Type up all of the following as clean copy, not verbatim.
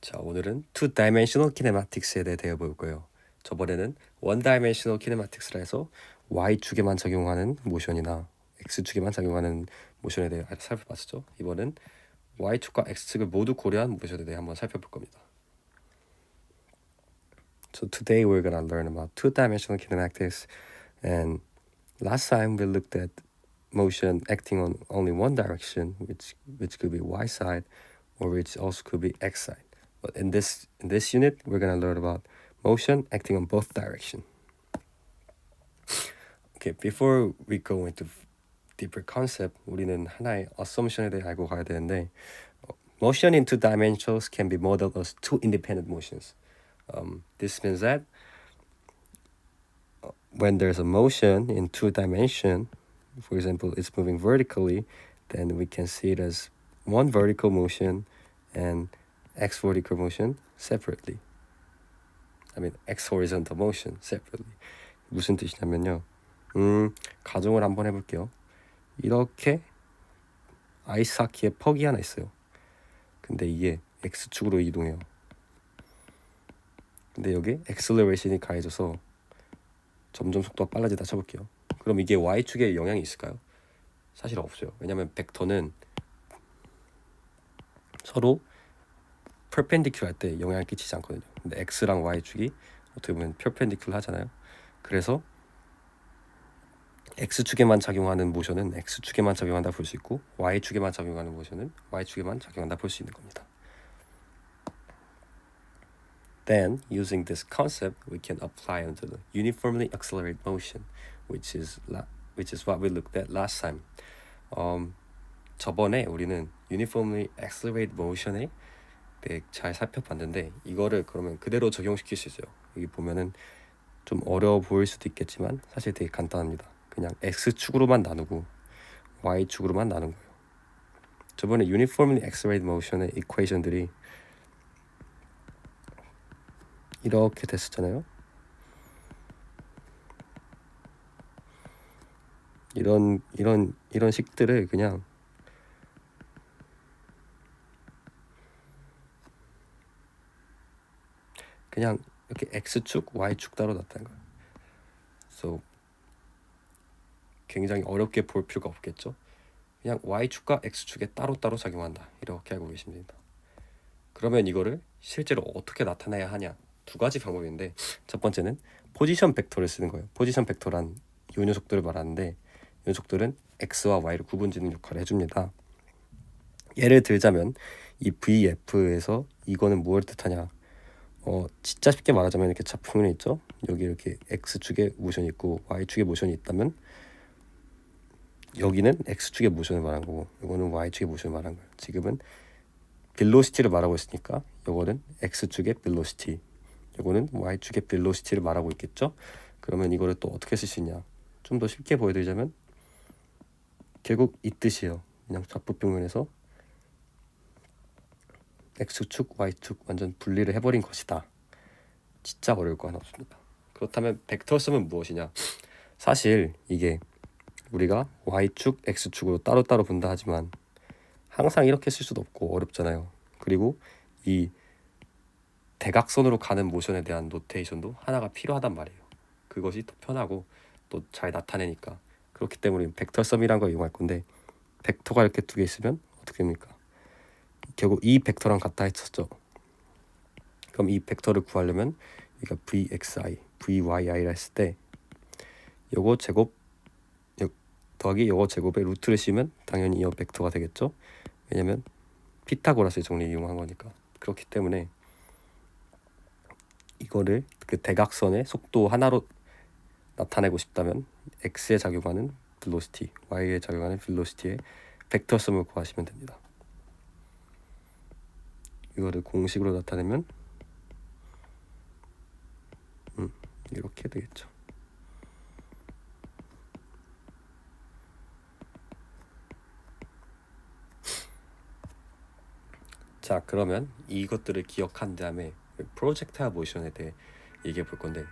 자, 오늘은 Two Dimensional Kinematics에 대해 배워볼 거예요. 저번에는 One Dimensional Kinematics라 해서 Y축에만 적용하는 모션이나 X축에만 적용하는 모션에 대해 살펴봤었죠. 이번엔 Y축과 X축을 모두 고려한 모션에 대해 한번 살펴볼 겁니다. So today we're gonna learn about two-dimensional kinematics, and last time we looked at motion acting on only one direction, which could be Y side, or which also could be X side. But in this unit, we're gonna learn about motion acting on both direction. Okay, before we go into deeper concept, 우리는 하나의 assumption에 대해 알고 가야 되는데, motion in two dimensions can be modeled as two independent motions. This means that when there's a motion in two dimension, for example, it's moving vertically, then we can see it as one vertical motion and x vertical motion separately. I mean x horizontal motion separately. 무슨 뜻이냐면요. 가정을 한번 해볼게요. 이렇게 아이스하키에 퍽이 하나 있어요. 근데 이게 x축으로 이동해요. 근데 여기 acceleration이 가해져서 점점 속도가 빨라지다 쳐볼게요. 그럼 이게 y축에 영향이 있을까요? 사실 없어요. 왜냐하면 벡터는 서로 perpendicular 할 때 영향을 끼치지 않거든요. 근데 x랑 y축이 어떻게 보면 perpendicular 하잖아요. 그래서 x축에만 작용하는 모션은 x축에만 작용한다 볼 수 있고 y축에만 작용하는 모션은 y축에만 작용한다 볼 수 있는 겁니다. Then, using this concept, we can apply onto the uniformly accelerated motion, which is what we looked at last time. 저번에 우리는 uniformly accelerated motion에 대해 잘 살펴봤는데 이거를 그러면 그대로 적용시킬 수 있어요. 여기 보면은 좀 어려워 보일 수도 있겠지만 사실 되게 간단합니다. 그냥 x축으로만 나누고 y축으로만 나눈 거예요. 저번에 uniformly accelerated motion의 equation들이 이렇게 됐었잖아요. 이런 식들을 그냥 이렇게 x축, y축 따로 나타낸 거예요. So 굉장히 어렵게 볼 필요가 없겠죠. 그냥 y축과 x축에 따로따로 작용한다. 이렇게 알고 계십니다. 그러면 이거를 실제로 어떻게 나타내야 하냐? 두 가지 방법인데 첫 번째는 포지션 벡터를 쓰는 거예요. 포지션 벡터란 요 녀석들을 말하는데 이 녀석들은 x와 y를 구분짓는 역할을 해줍니다. 예를 들자면 이 VF에서 이거는 무엇을 뜻하냐? 진짜 쉽게 말하자면 이렇게 좌표면에 있죠. 여기 이렇게 x축에 모션이 있고 y축에 모션이 있다면 여기는 x축의 모션을 말한 거고 이거는 y축의 모션을 말한 거예요. 지금은 velocity를 말하고 있으니까 이거는 x축의 velocity, 이거는 y축의 velocity를 말하고 있겠죠. 그러면 이거를 또 어떻게 쓸 수 있냐? 좀 더 쉽게 보여드리자면 결국 이 뜻이에요. 그냥 좌표평면에서 x축, y축 완전 분리를 해버린 것이다. 진짜 어려울 거 하나 없습니다. 그렇다면 벡터섬은 무엇이냐? 사실 이게 우리가 y축, x축으로 따로따로 본다 하지만 항상 이렇게 쓸 수도 없고 어렵잖아요. 그리고 이 대각선으로 가는 모션에 대한 노테이션도 하나가 필요하단 말이에요. 그것이 더 편하고 또 잘 나타내니까. 그렇기 때문에 벡터섬이란 걸 이용할 건데 벡터가 이렇게 두 개 있으면 어떻게 됩니까? 결국 이 벡터랑 같다 했었죠. 그럼 이 벡터를 구하려면 우리가 vxi, vy이라 했을 때 요거 제곱 더하기 요거 제곱에 루트를 씌우면 당연히 이 벡터가 되겠죠. 왜냐면 피타고라스의 정리를 이용한 거니까. 그렇기 때문에 이거를 그 대각선의 속도 하나로 나타내고 싶다면 x에 작용하는 velocity, y에 작용하는 velocity의 벡터섬을 구하시면 됩니다. 이거를 공식으로 나타내면 이렇게 되겠죠. 자, 그러면 이것들을 기억한 다음에 프로젝타일 모션에 대해 얘기해 볼 건데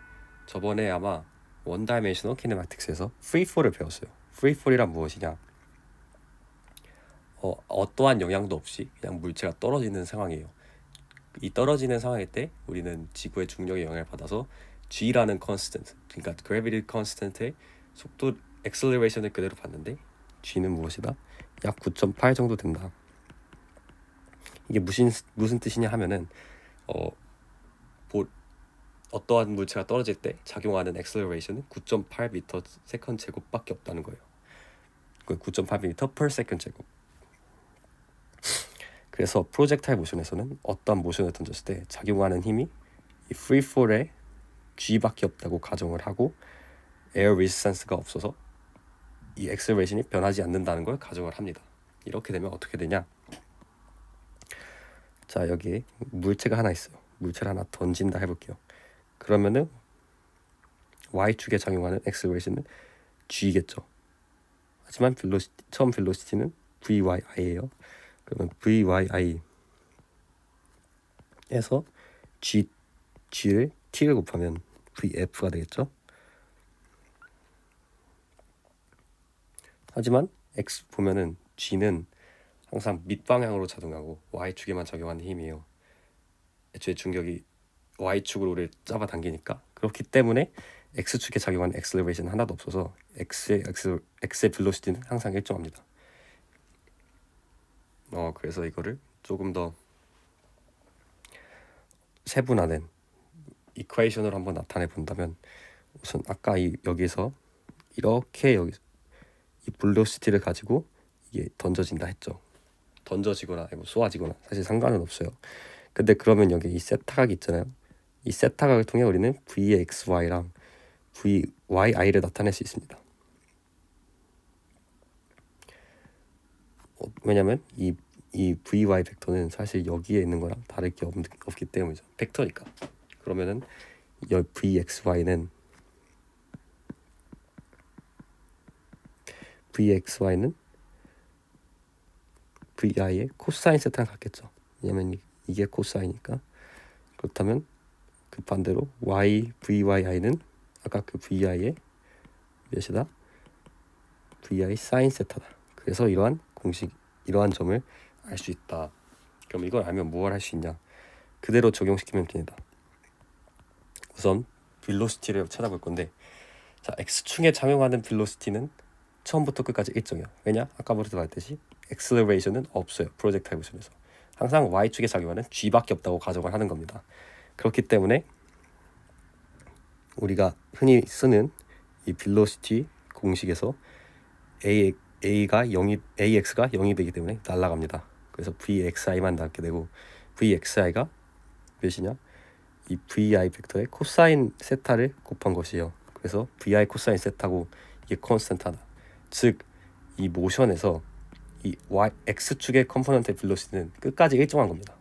저번에 아마 원 다이멘셔널 키네마틱스에서 프리폴을 배웠어요. 프리폴이란 무엇이냐? 어떠한 영향도 없이 그냥 물체가 떨어지는 상황이에요. 이 떨어지는 상황일 때 우리는 지구의 중력의 영향을 받아서 g라는 컨스턴트, 그러니까 gravity constant의 속도 acceleration을 그대로 봤는데 g는 무엇이다? 약 9.8 정도 된다. 이게 무슨 뜻이냐 하면은 어떠한 물체가 떨어질 때 작용하는 acceleration은 9.8m 세컨드 제곱밖에 없다는 거예요. 그 9.8m per second 제곱. 그래서 프로젝타일 모션에서는 어떠한 모션을 던졌을 때 작용하는 힘이 이 프리폴의 g밖에 없다고 가정을 하고 에어 리지스턴스가 없어서 이 액셀레이션이 변하지 않는다는 걸 가정을 합니다. 이렇게 되면 어떻게 되냐? 자, 여기에 물체가 하나 있어요. 물체를 하나 던진다 해볼게요. 그러면은 y축에 작용하는 액셀레이션은 g겠죠. 하지만 처음 벨로시티는 vy이에요. 그러면 vy이에서 g를 t를 곱하면 vf가 되겠죠. 하지만 x 보면은 g는 항상 밑방향으로 작용하고 y축에만 작용하는 힘이에요. 애초에 중력이 y축으로 우리를 잡아당기니까. 그렇기 때문에 x축에 작용하는 액셀레이션 하나도 없어서 x의 벨로시티는 항상 일정합니다. 그래서 이거를 조금 더 세분화된 이퀘이션으로 한번 나타내 본다면, 우선 아까 여기서 이렇게 여기 이 벨로시티를 가지고 이게 던져진다 했죠. 던져지거나 쏘아지거나 사실 상관은 없어요. 근데 그러면 여기 이 세타각이 있잖아요. 이 세타각을 통해 우리는 vxy랑 vyi를 나타낼 수 있습니다. 왜냐면 이 vy 벡터는 사실 여기에 있는 거랑 다를 게 없기 때문이죠. 벡터니까. 그러면은 이 vxy는 vi의 코사인 세타랑 같겠죠. 왜냐면 이게 코사인이니까. 그렇다면 그 반대로 vy이는 아까 그 vi의 몇이다? vi 사인 세타다. 그래서 이러한 점을 알 수 있다. 그럼 이걸 알면 무엇을 할 수 있냐? 그대로 적용시키면 됩니다. 우선 벨로시티를 찾아볼 건데, 자, x축에 작용하는 벨로시티는 처음부터 끝까지 일정이야. 왜냐? 아까부터 말했듯이 액셀레레이션은 없어요. 프로젝타일 모션에서 항상 y축에 작용하는 g밖에 없다고 가정을 하는 겁니다. 그렇기 때문에 우리가 흔히 쓰는 이 벨로시티 공식에서 ax가 0이 되기 때문에 날아갑니다. 그래서 vxi만 남게 되고, vxi가 몇이냐? 이 vi 벡터의 코사인 세타를 곱한 것이에요. 그래서 vi 코사인 세타고 이게 콘스턴트하다. 즉 이 모션에서 이 x축의 컴포넌트의 벨로시티는 끝까지 일정한 겁니다.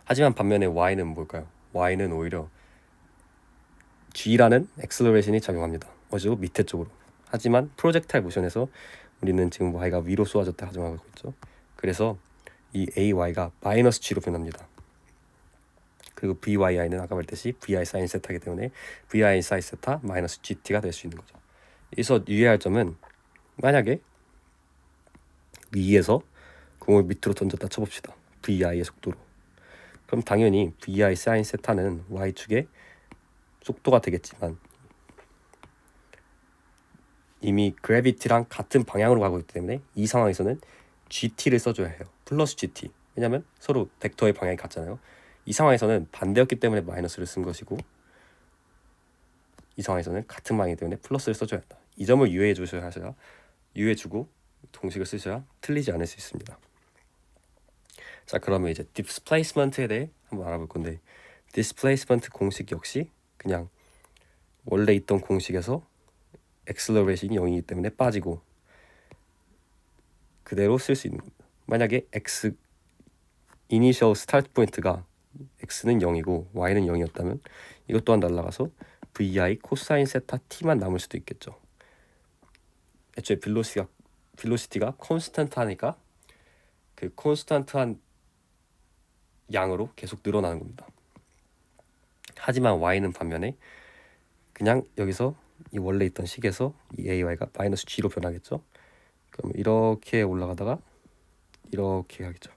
하지만 반면에 y는 뭘까요? y는 오히려 g라는 액셀레레이션이 작용합니다. 어디로? 밑에 쪽으로. 하지만 프로젝타일 모션에서 우리는 지금 y가 위로 쏘아졌다 가정하고 있죠. 그래서 이 ay가 마이너스 g로 변합니다. 그리고 vy이는 아까 말했듯이 vi 사인 세타이기 때문에 vi 사인 세타 마이너스 gt가 될 수 있는 거죠. 여기서 유의할 점은, 만약에 위에서 공을 밑으로 던졌다 쳐봅시다. vi의 속도로. 그럼 당연히 vi 사인 세타는 y축의 속도가 되겠지만 이미 그래비티랑 같은 방향으로 가고 있기 때문에 이 상황에서는 gt를 써줘야 해요. 플러스 gt. 왜냐면 서로 벡터의 방향이 같잖아요. 이 상황에서는 반대였기 때문에 마이너스를 쓴 것이고, 이 상황에서는 같은 방향이기 때문에 플러스를 써줘야 한다. 이 점을 유의해주고 공식을 쓰셔야 틀리지 않을 수 있습니다. 자, 그러면 이제 디스플레이스먼트에 대해 한번 알아볼 건데, 디스플레이스먼트 공식 역시 그냥 원래 있던 공식에서 액셀러레이션이 0이기 때문에 빠지고 그대로 쓸 수 있는 겁니다. 만약에 x 이니셜 스타트 포인트가 x는 0이고 y는 0이었다면 이것 또한 날아가서 vi 코사인 세타 t만 남을 수도 있겠죠. 애초에 벨로시티가 콘스턴트하니까 그 콘스턴트한 양으로 계속 늘어나는 겁니다. 하지만 y는 반면에 그냥 여기서 이 원래 있던 식에서 이 ay가 마이너스 g로 변하겠죠. 그럼 이렇게 올라가다가 이렇게 가겠죠.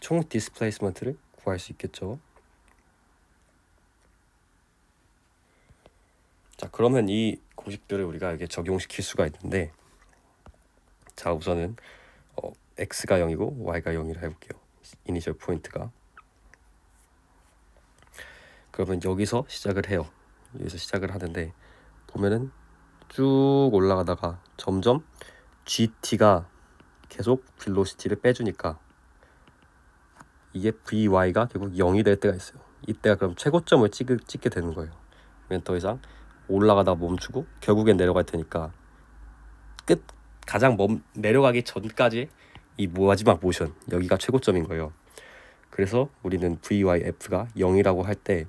총 디스플레이스먼트를 구할 수 있겠죠. 자, 그러면 이 공식들을 우리가 이렇게 적용시킬 수가 있는데, 자, 우선은 x가 0이고 y가 0이라 해볼게요. 이니셜 포인트가. 그러면 여기서 시작을 해요. 여기서 시작을 하는데 보면은 쭉 올라가다가 점점 GT가 계속 벨로시티를 빼주니까 이게 VY가 결국 0이 될 때가 있어요. 이때가 그럼 최고점을 찍게 되는 거예요. 그러면 더 이상 올라가다 멈추고 결국엔 내려갈 테니까 가장 내려가기 전까지 이 마지막 모션, 여기가 최고점인 거예요. 그래서 우리는 VYF가 0이라고 할 때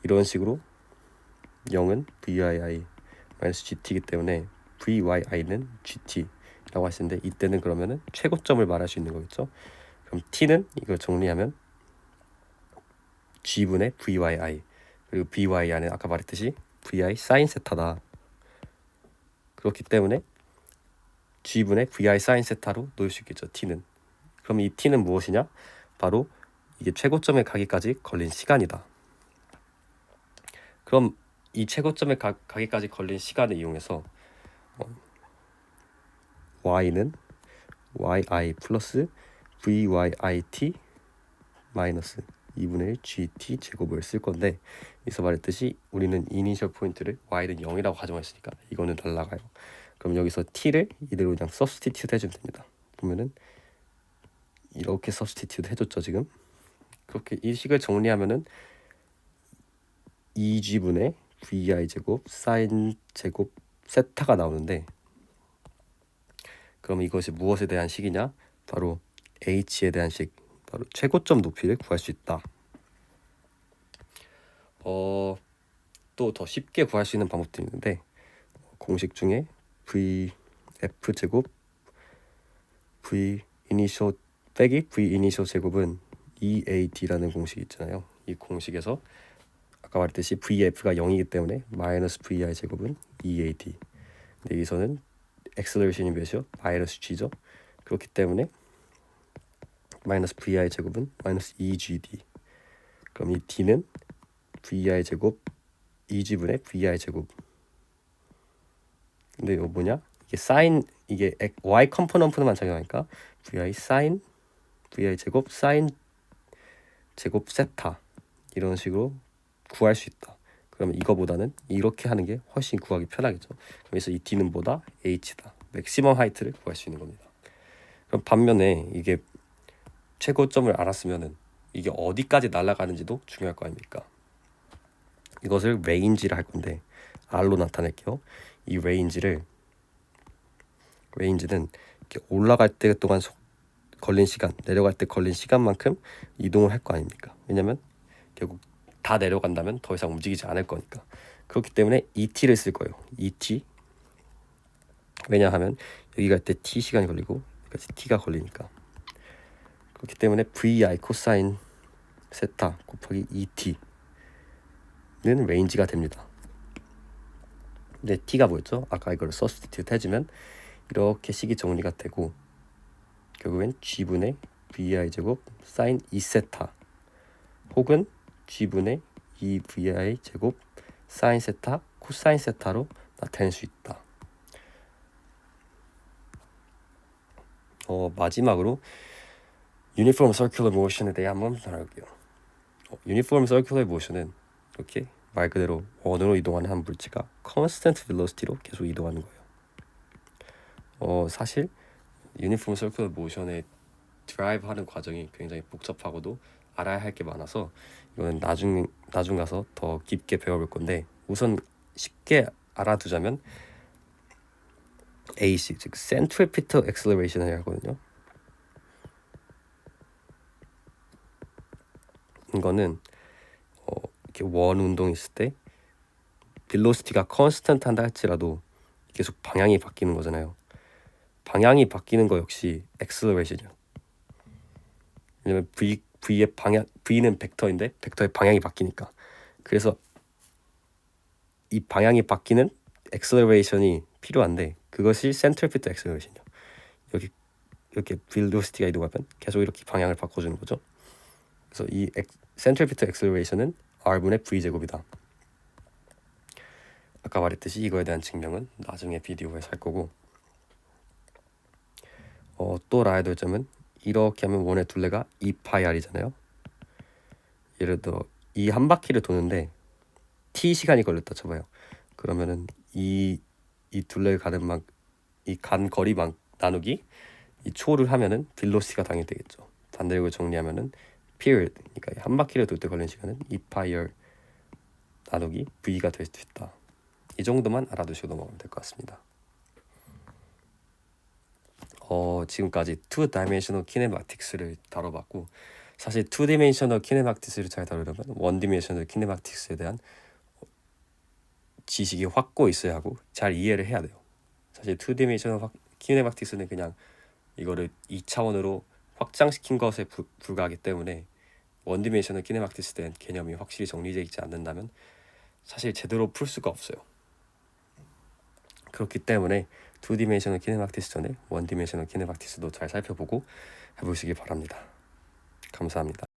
이런 식으로 0은 VII GT이기 때문에 VYI는 GT라고 하시는데, 이때는 그러면은 최고점을 말할 수 있는 거겠죠. 그럼 T는 이걸 정리하면 G분의 VYI, 그리고 VYI는 아까 말했듯이 VI 사인 세타다. 그렇기 때문에 G분의 VI 사인 세타로 놓을 수 있겠죠. T는. 그럼 이 T는 무엇이냐? 바로 이게 최고점에 가기까지 걸린 시간이다. 그럼 이 최고점에 가기까지 걸린 시간을 이용해서 y는 yi 플러스 vyit 마이너스 2분의 1 gt 제곱을 쓸 건데, 여기서 말했듯이 우리는 이니셜 포인트를 y는 0이라고 가정했으니까 이거는 날라가요. 그럼 여기서 t를 이대로 그냥 서브스티튜트 해주면 됩니다. 보면은 이렇게 서브스티튜트 해줬죠 지금. 그렇게 이 식을 정리하면은 2g분의 vi 제곱 사인 제곱 세타가 나오는데, 그럼 이것이 무엇에 대한 식이냐? 바로 h에 대한 식, 바로 최고점 높이를 구할 수 있다. 또 더 쉽게 구할 수 있는 방법도 있는데, 공식 중에 vf 제곱 v 이니셜 빼기 v 이니셜 제곱은 EAD라는 공식이 있잖아요. 이 공식에서 아까 말했듯이 VF가 0이기 때문에 마이너스 VI 제곱은 EAD. 근데 여기서는 엑셀러레이션이 몇이요? 마이너스 G죠. 그렇기 때문에 마이너스 VI 제곱은 마이너스 2GD. 그럼 이 D는 VI 제곱 2G분의 VI 제곱. 근데 이거 뭐냐? 이게 사인, 이게 Y 컴포넌트만 적용하니까 VI 사인 VI 제곱 사인 제곱 세타 이런 식으로 구할 수 있다. 그러면 이거보다는 이렇게 하는 게 훨씬 구하기 편하겠죠. 그래서 이 D는 뭐다? H다. 맥시멈 하이트를 구할 수 있는 겁니다. 그럼 반면에 이게 최고점을 알았으면은 이게 어디까지 날아가는지도 중요할 거 아닙니까? 이것을 레인지를 할 건데 R로 나타낼게요. 이 레인지는 이렇게 올라갈 때 동안 걸린 시간, 내려갈 때 걸린 시간만큼 이동을 할 거 아닙니까? 왜냐면 결국 다 내려간다면 더 이상 움직이지 않을 거니까. 그렇기 때문에 ET를 쓸 거예요. ET. 왜냐하면 여기 갈 때 T 시간이 걸리고 여기까지 T가 걸리니까. 그렇기 때문에 VI 코사인 세타 곱하기 ET는 레인지가 됩니다. 근데 T가 뭐였죠? 아까 이걸 서브스티튜트 해주면 이렇게 식이 정리가 되고, 결국엔 G분의 VI 제곱 사인 2세타 혹은 G분의 2VI 제곱 사인 세타 코사인 세타로 나타낼 수 있다. 마지막으로 유니폼 서큘러 모션에 대해 한번 알아볼게요. 유니폼 서큘러 모션은 이렇게 말 그대로 원으로 이동하는 한 물체가 컨스턴트 벨로시티로 계속 이동하는 거예요. 사실 유니폼 서큘러 모션에 드라이브 하는 과정이 굉장히 복잡하고도 알아야 할 게 많아서 이거는 나중 가서 더 깊게 배워볼 건데, 우선 쉽게 알아두자면 AC, 즉 센트리피터 엑셀러레이션을 하거든요. 이거는 이렇게 원 운동이 있을 때 벨로시티가 컨스턴트 한다 할지라도 계속 방향이 바뀌는 거잖아요. 방향이 바뀌는 거 역시 엑셀러레이션이요. 왜냐면 V의 방향, V는 벡터인데 벡터의 방향이 바뀌니까. 그래서 이 방향이 바뀌는 엑셀러레이션이 필요한데 그것이 센트리피터 엑셀러레이션이요. 여기 이렇게 벨로시티가 이동하면 계속 이렇게 방향을 바꿔주는 거죠. 그래서 이 센트리피트 액셀레이션은 r분의 v제곱이다. 아까 말했듯이 이거에 대한 증명은 나중에 비디오에서 할 거고, 또 알아야 될 점은 이렇게 하면 원의 둘레가 2πr이잖아요. 예를 들어 이 한 바퀴를 도는데 t 시간이 걸렸다 쳐봐요. 그러면은 이 둘레를 가는 이 간 거리만 나누기 이 초를 하면은 벨로시티가 당연히 되겠죠. 반대로 정리하면은 period, 그러니까 한 바퀴를 돌 때 걸리는 시간은 2πr 나누기 v가 될 수 있다. 이 정도만 알아두시고 넘어가면 될 것 같습니다. 지금까지 2다이멘셔널 키네마틱스를 다뤄봤고, 사실 2디멘셔널 키네마틱스를 잘 다루려면 1디멘셔널 키네마틱스에 대한 지식이 확고 있어야 하고 잘 이해를 해야 돼요. 사실 2디멘셔널 키네마틱스는 그냥 이거를 2차원으로 확장시킨 것에 불과하기 때문에 1디멘셔널 키네마틱스에 대한 개념이 확실히 정리되어 있지 않는다면 사실 제대로 풀 수가 없어요. 그렇기 때문에 2디멘셔널 키네마틱스 전에 1디멘셔널 키네마틱스도 잘 살펴보고 해보시기 바랍니다. 감사합니다.